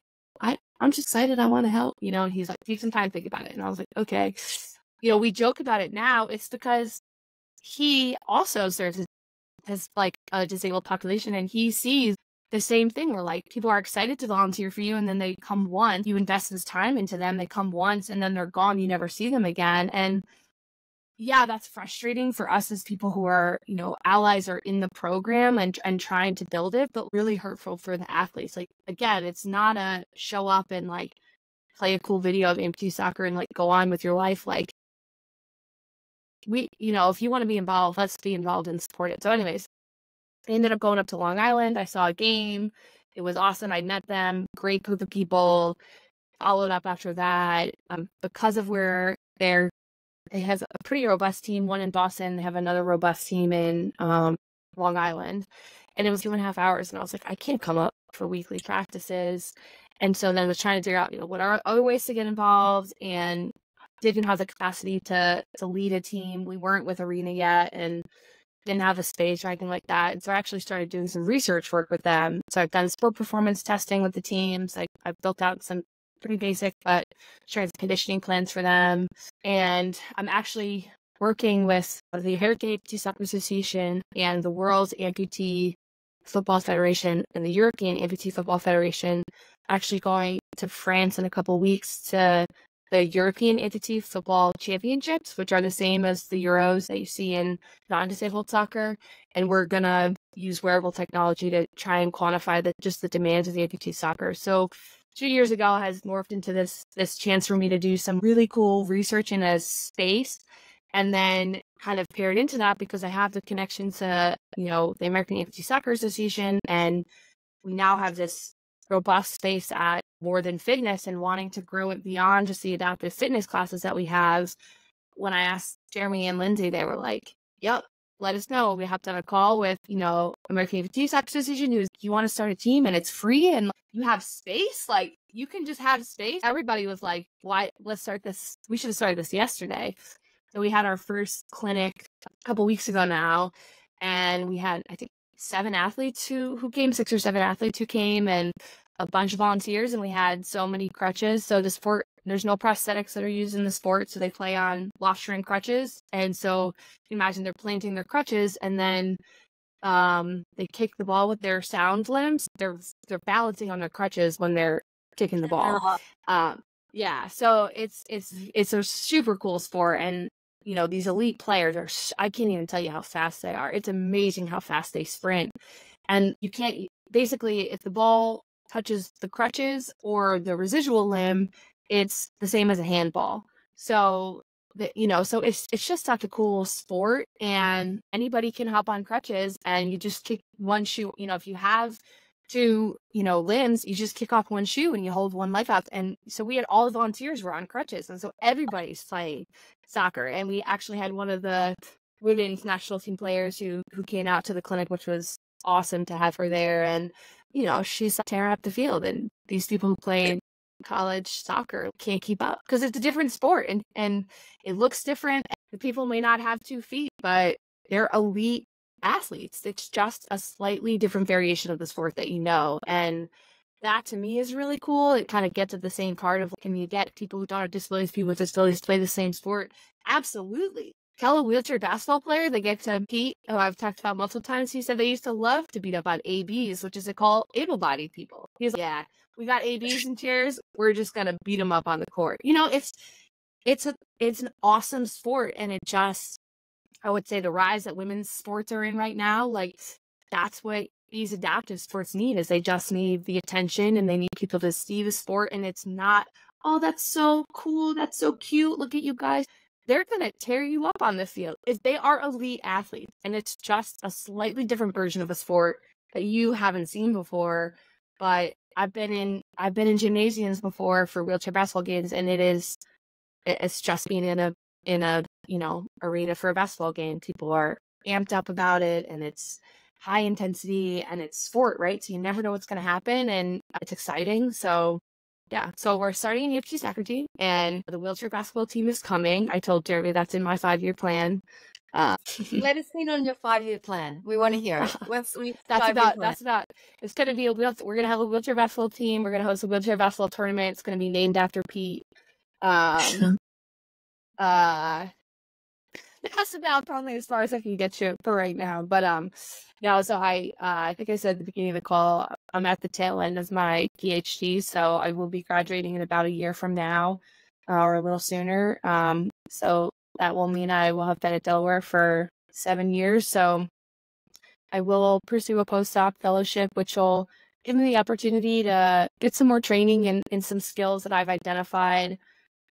I'm just excited. I want to help, and he's like, take some time to think about it. And I was like, okay. We joke about it now. It's because he also serves as like a disabled population, and he sees the same thing where like people are excited to volunteer for you, and then they come once, you invest this time into them, they come once and then they're gone, you never see them again. And yeah, that's frustrating for us as people who are, allies or in the program and trying to build it, but really hurtful for the athletes. Like, again, it's not a show up and like play a cool video of amputee soccer and like go on with your life. Like, if you want to be involved, let's be involved and support it. So anyways, I ended up going up to Long Island. I saw a game. It was awesome. I met them. Great group of people. Followed up after that. Because of where it has a pretty robust team, one in Boston. They have another robust team in Long Island. And it was 2.5 hours. And I was like, I can't come up for weekly practices. And so then I was trying to figure out, what are other ways to get involved, and didn't have the capacity to lead a team. We weren't with Arena yet and didn't have a space or anything like that. And so I actually started doing some research work with them. So I've done sport performance testing with the teams. I've built out some pretty basic but strength conditioning plans for them. And I'm actually working with the American Amputee Soccer Association and the World Amputee Football Federation and the European Amputee Football Federation, actually going to France in a couple of weeks to the European Amputee Football Championships, which are the same as the Euros that you see in non-disabled soccer. And we're going to use wearable technology to try and quantify the demands of the amputee soccer. So 2 years ago has morphed into this chance for me to do some really cool research in a space, and then kind of paired into that because I have the connection to, the American Amputee Soccer Association, and we now have this robust space at More Than Fitness, and wanting to grow it beyond just the adaptive fitness classes that we have. when I asked Jeremy and Lindsay, they were like, yep, let us know. We hopped on a call with, American Amputee Soccer Association, who's, you want to start a team and it's free and you have space? Like, you can just have space. Everybody was like, why? Let's start this. We should have started this yesterday. So we had our first clinic a couple weeks ago now, and we had, I think, 7 athletes who came, 6 or 7 athletes who came, and a bunch of volunteers, and we had so many crutches. So the sport, there's no prosthetics that are used in the sport, so they play on washing crutches. And so you can imagine they're planting their crutches, and then they kick the ball with their sound limbs. They're balancing on their crutches when they're kicking the ball. Yeah, so it's a super cool sport, and these elite players are, I can't even tell you how fast they are. It's amazing how fast they sprint. And you can't, basically, if the ball touches the crutches or the residual limb, it's the same as a handball. So, so it's just such a cool sport, and anybody can hop on crutches, and you just kick one shoe. If you have 2, limbs, you just kick off one shoe and you hold one leg up. And so we had all the volunteers were on crutches. And so everybody's playing soccer. And we actually had one of the women's national team players who came out to the clinic, which was awesome to have her there. And, she's tearing up the field. And these people who play college soccer can't keep up because it's a different sport and it looks different. The people may not have 2 feet, but they're elite athletes. It's just a slightly different variation of the sport that and that to me is really cool. It kind of gets at the same part of, can you get people who don't have disabilities, people with disabilities to play the same sport? Absolutely. Tell a wheelchair basketball player they get to compete, who I've talked about multiple times, he said they used to love to beat up on ABs, which is they call able-bodied people. He's like, yeah, we got ABs in chairs, we're just gonna beat them up on the court. It's an awesome sport, and it just, I would say the rise that women's sports are in right now, like, that's what these adaptive sports need, is they just need the attention, and they need people to see the sport. And it's not, oh, that's so cool, that's so cute, look at you guys. They're going to tear you up on the field. They are elite athletes, and it's just a slightly different version of a sport that you haven't seen before. But I've been in gymnasiums before for wheelchair basketball games, and it's just being in a arena for a basketball game. People are amped up about it, and it's high intensity, and it's sport, right? So you never know what's going to happen, and it's exciting. So yeah, so we're starting an EFT soccer team, and the wheelchair basketball team is coming. I told Jeremy that's in my 5-year plan. Let us in on your 5-year plan. We want to hear it. That's about. It's going to be we're going to have a wheelchair basketball team. We're going to host a wheelchair basketball tournament. It's going to be named after Pete. That's about probably as far as I can get you for right now. But so I think I said at the beginning of the call, I'm at the tail end of my PhD, so I will be graduating in about a year from now, or a little sooner. So that will mean I will have been at Delaware for 7 years. So I will pursue a postdoc fellowship, which will give me the opportunity to get some more training in some skills that I've identified.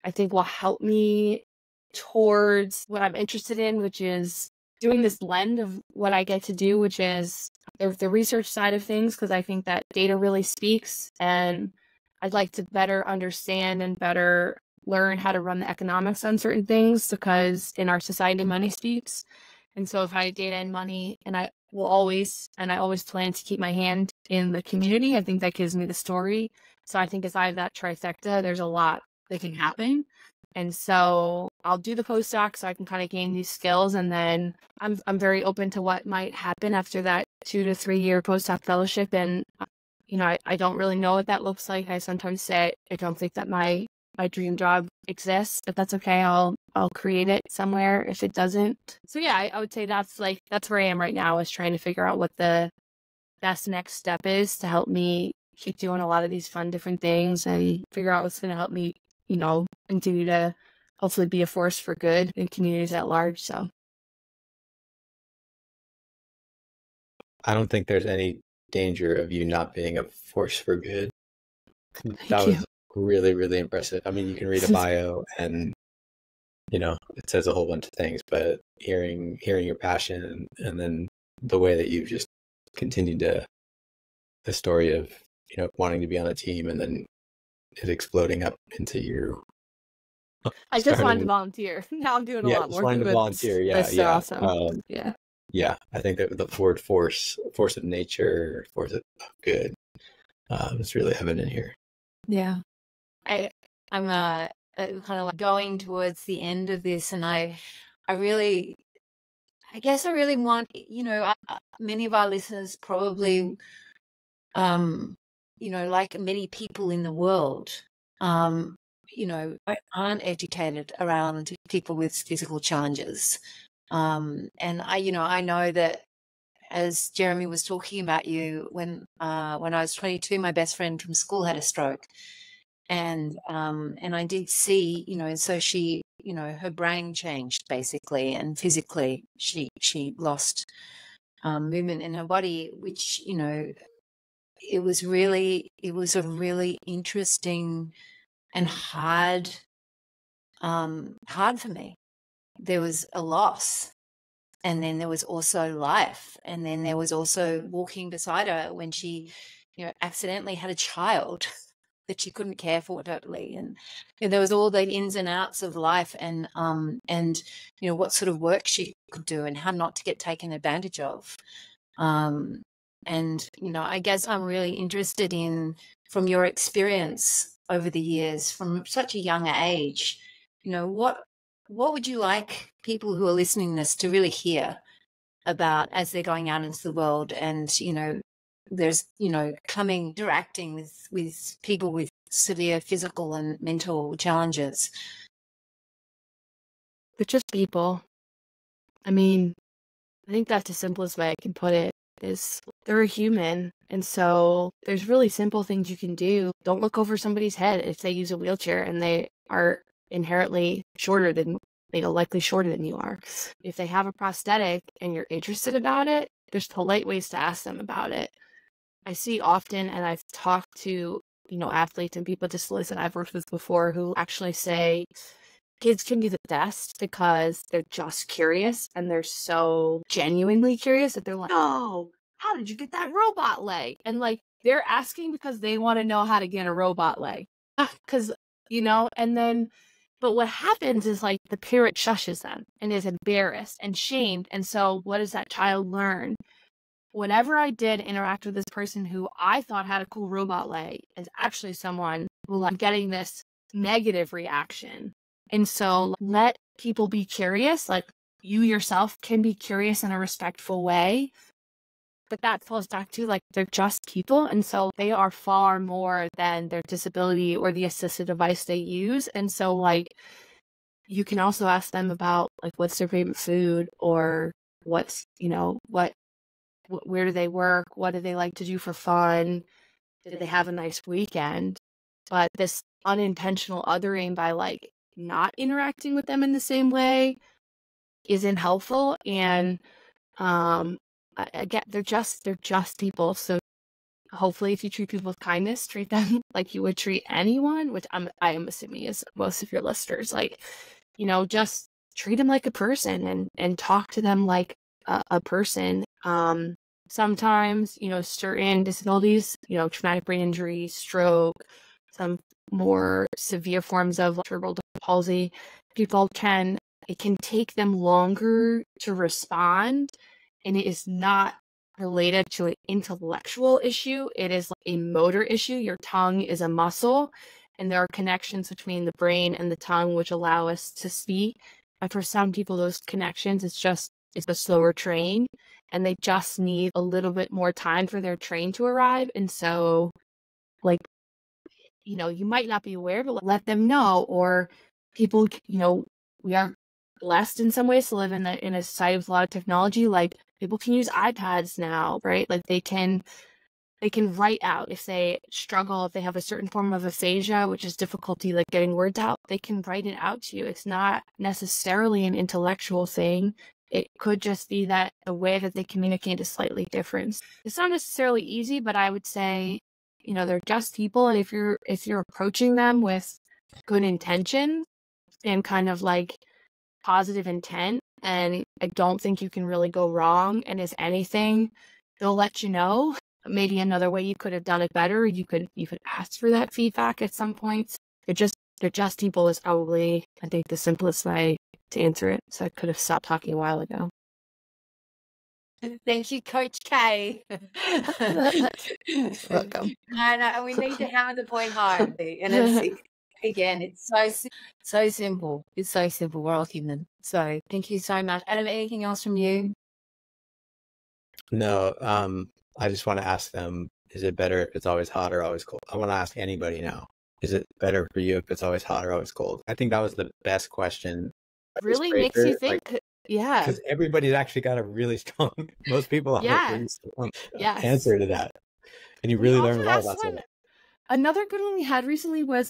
I think will help me towards what I'm interested in, which is doing this blend of what I get to do, which is the research side of things, because I think that data really speaks, and I'd like to better understand and better learn how to run the economics on certain things, because in our society, money speaks. And so if I have data and money, and I always plan to keep my hand in the community, I think that gives me the story. So I think as I have that trifecta, there's a lot that can happen. And so I'll do the postdoc so I can kind of gain these skills. And then I'm very open to what might happen after that 2 to 3 year postdoc fellowship. And, I don't really know what that looks like. I sometimes say I don't think that my dream job exists, but that's okay. I'll create it somewhere if it doesn't. So yeah, I would say that's where I am right now, is trying to figure out what the best next step is to help me keep doing a lot of these fun different things and figure out what's going to help me continue to hopefully be a force for good in communities at large. So I don't think there's any danger of you not being a force for good. That was really, really impressive. I mean, you can read a bio and, it says a whole bunch of things, but hearing your passion and then the way that you've just continued the story of, wanting to be on a team and then it exploding up into you I just wanted to starting, volunteer. Now I'm doing a yeah, lot just more wanting to good. volunteer. Yeah, That's so yeah. awesome. Yeah. Yeah, I think that the word force of nature, force of good, is really evident here. Yeah. I'm kind of like going towards the end of this, and I really, I guess I really want, many of our listeners probably, like many people in the world, aren't educated around people with physical challenges. And I know that, as Jeremy was talking about you, when I was 22, my best friend from school had a stroke, and I did see, so she, her brain changed basically, and physically she lost movement in her body, which it was a really interesting and hard for me. There was a loss, and then there was also life, and then there was also walking beside her when she, accidentally had a child that she couldn't care for totally, and there was all the ins and outs of life, and what sort of work she could do and how not to get taken advantage of. And I guess I'm really interested in, from your experience over the years, from such a young age, what would you like people who are listening to this to really hear about as they're going out into the world, and there's interacting with people with severe physical and mental challenges? But just people. I mean, I think that's the simplest way I can put it, is they're a human. And so there's really simple things you can do. Don't look over somebody's head if they use a wheelchair and they are inherently likely shorter than you are. If they have a prosthetic and you're interested about it, there's polite ways to ask them about it. I see often, and I've talked to, athletes and people with disabilities that I've worked with before, who actually say kids can do the best because they're just curious, and they're so genuinely curious that they're like, "Oh, how did you get that robot leg?" And like, they're asking because they want to know how to get a robot leg. Because, and then, but what happens is, like, the parent shushes them and is embarrassed and shamed. And so what does that child learn? Whenever I did interact with this person who I thought had a cool robot leg, is actually someone who, I'm getting this negative reaction. And so let people be curious. Like, you yourself can be curious in a respectful way. But that falls back to, like, they're just people. And so they are far more than their disability or the assistive device they use. And so, like, you can also ask them about, like, what's their favorite food, or what's, where do they work? What do they like to do for fun? Did they have a nice weekend? But this unintentional othering by, like, not interacting with them in the same way isn't helpful. And again, they're just people. So hopefully, if you treat people with kindness, treat them like you would treat anyone, which I am assuming is most of your listeners. Like, just treat them like a person, and talk to them like a person. Sometimes, certain disabilities, traumatic brain injury, stroke, some more severe forms of cerebral palsy, it can take them longer to respond, and it is not related to an intellectual issue. It is a motor issue. Your tongue is a muscle, and there are connections between the brain and the tongue which allow us to speak. And for some people, those connections, it's a slower train, and they just need a little bit more time for their train to arrive. And so, like, you might not be aware, but let them know. Or people, we are blessed in some ways to live in a society with a lot of technology. Like, people can use iPads now, right? Like, they can write out if they struggle, if they have a certain form of aphasia, which is difficulty like getting words out, they can write it out to you. It's not necessarily an intellectual thing. It could just be that the way that they communicate is slightly different. It's not necessarily easy, but I would say, they're just people. And if you're approaching them with good intention and kind of like positive intent, and I don't think you can really go wrong. And if anything, they'll let you know. Maybe another way you could have done it better. You could ask for that feedback at some points. It Adjust people is probably, I think, the simplest way to answer it. So I could have stopped talking a while ago. Thank you, Coach K. Welcome. And we need to hammer the point home. And it's so simple. It's so simple. We're all human. So thank you so much. Adam, anything else from you? No, I just want to ask them, is it better if it's always hot or always cold? I want to ask anybody now. Is it better for you if it's always hot or always cold? I think that was the best question. Really makes you think. Yeah. Because everybody's actually got a really strong, most people have a really strong answer to that. And you really learn a lot about that. Another good one we had recently was,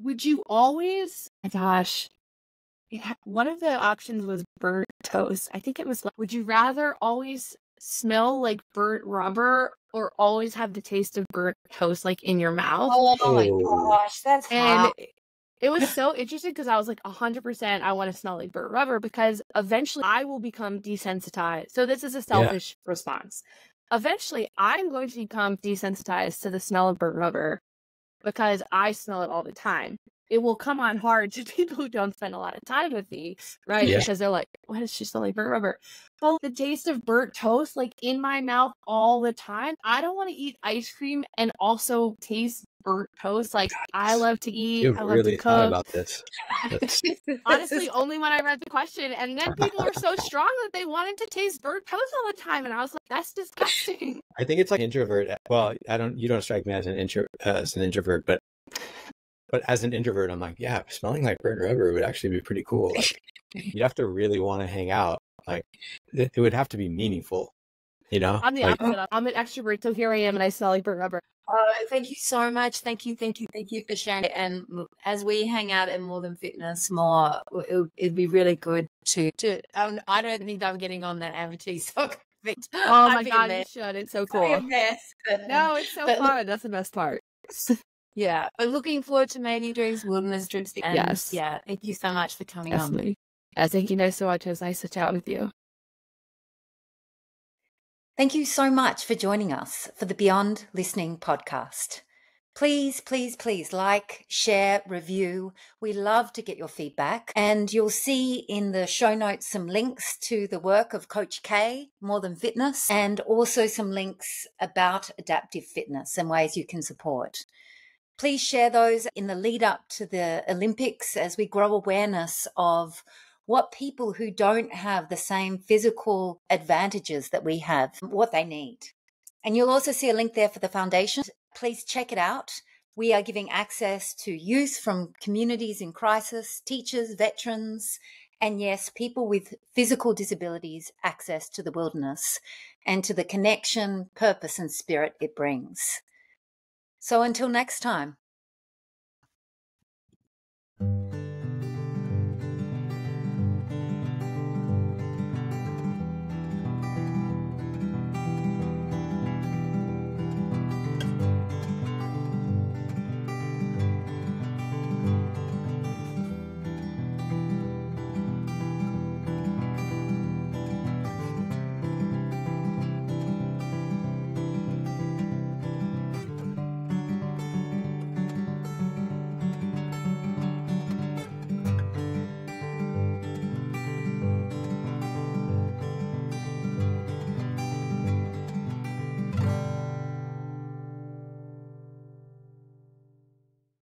would you always, one of the options was burnt toast. I think it was, would you rather always smell like burnt rubber or always have the taste of burnt toast like in your mouth? Oh my gosh, that's hot. It was so interesting because I was like 100% I want to smell like burnt rubber because eventually I will become desensitized. So this is a selfish response. Eventually I'm going to become desensitized to the smell of burnt rubber because I smell it all the time. It will come on hard to people who don't spend a lot of time with me, right? Yeah. Because they're like, why does she smell like burnt rubber? Well, the taste of burnt toast, like in my mouth all the time. I don't want to eat ice cream and also taste burnt toast. Like I love to eat. You've I love really to thought cook. about this. Honestly, only when I read the question, and then people were so strong that they wanted to taste burnt toast all the time, and I was like, "That's disgusting." I think it's like introvert. Well, you don't strike me as an introvert, but as an introvert, I'm like, yeah, smelling like burnt rubber would actually be pretty cool. Like, you'd have to really want to hang out. Like, it would have to be meaningful, you know? I'm the opposite. I'm an extrovert, so here I am, and I smell like burnt rubber. Thank you so much. Thank you for sharing it. And as we hang out in More Than Fitness more, it'd be really good to. I don't think I'm getting on that amputee sock. Oh my God, you should. It's so cool. No, it's so fun. That's the best part. Yeah, but looking forward to maybe doing some wilderness trips. And yes. Yeah, thank you so much for coming on. Thank you so much. It was nice to chat with you. Thank you so much for joining us for the Beyond Listening podcast. Please, please, please like, share, review. We love to get your feedback. And you'll see in the show notes some links to the work of Coach K, More Than Fitness, and also some links about adaptive fitness and ways you can support. Please share those in the lead up to the Olympics as we grow awareness of what people who don't have the same physical advantages that we have, what they need. And you'll also see a link there for the foundation. Please check it out. We are giving access to youth from communities in crisis, teachers, veterans, and yes, people with physical disabilities access to the wilderness and to the connection, purpose, and spirit it brings. So until next time,